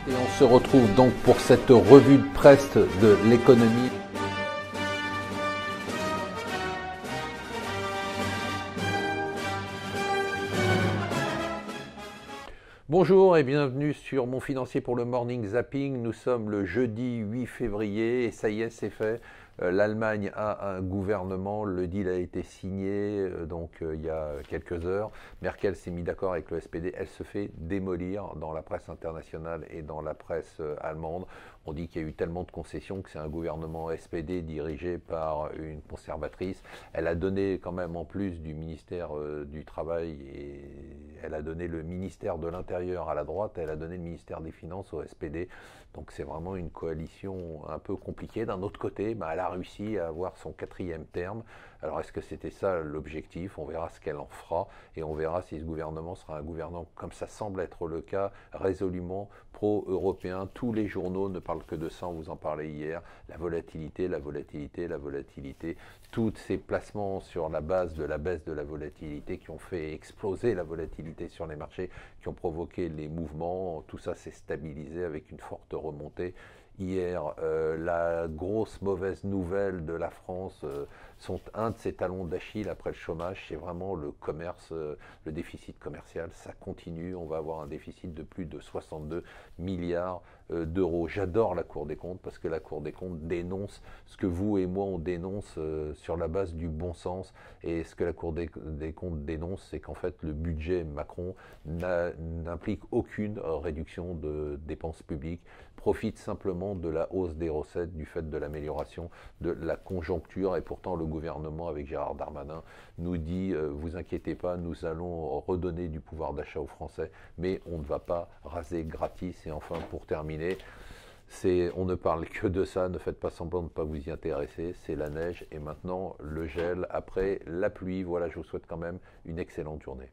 Et on se retrouve donc pour cette revue de presse de l'économie. Bonjour et bienvenue sur Mon Financier pour le Morning Zapping. Nous sommes le jeudi 8 février et ça y est, c'est fait. L'Allemagne a un gouvernement, le deal a été signé il y a quelques heures. Merkel s'est mis d'accord avec le SPD, elle se fait démolir dans la presse internationale et dans la presse allemande. On dit qu'il y a eu tellement de concessions que c'est un gouvernement SPD dirigé par une conservatrice. Elle a donné quand même en plus du ministère du Travail et elle a donné le ministère de l'Intérieur à la droite, elle a donné le ministère des Finances au SPD. Donc c'est vraiment une coalition un peu compliquée. D'un autre côté, elle a réussi à avoir son 4e terme. Alors est-ce que c'était ça l'objectif? On verra ce qu'elle en fera et on verra si ce gouvernement sera un gouvernement, comme ça semble être le cas, résolument pro-européen. Tous les journaux ne parlent que de ça, on vous en parlait hier. La volatilité, la volatilité, la volatilité. Tous ces placements sur la base de la baisse de la volatilité qui ont fait exploser la volatilité sur les marchés, qui ont provoqué les mouvements, tout ça s'est stabilisé avec une forte remontée. Hier, la grosse mauvaise nouvelle de la France, un de ses talons d'Achille après le chômage, c'est vraiment le commerce, le déficit commercial. Ça continue, on va avoir un déficit de plus de 62 milliards d'euros. J'adore la Cour des comptes parce que la Cour des comptes dénonce ce que vous et moi on dénonce sur la base du bon sens. Et ce que la Cour des comptes dénonce, c'est qu'en fait le budget Macron n'implique aucune réduction de dépenses publiques, profite simplement de la hausse des recettes du fait de l'amélioration de la conjoncture. Et pourtant le gouvernement avec Gérard Darmanin nous dit vous inquiétez pas, nous allons redonner du pouvoir d'achat aux Français, mais on ne va pas raser gratis. Et enfin, pour terminer, on ne parle que de ça, ne faites pas semblant de ne pas vous y intéresser, c'est la neige et maintenant le gel après la pluie. Voilà, je vous souhaite quand même une excellente journée.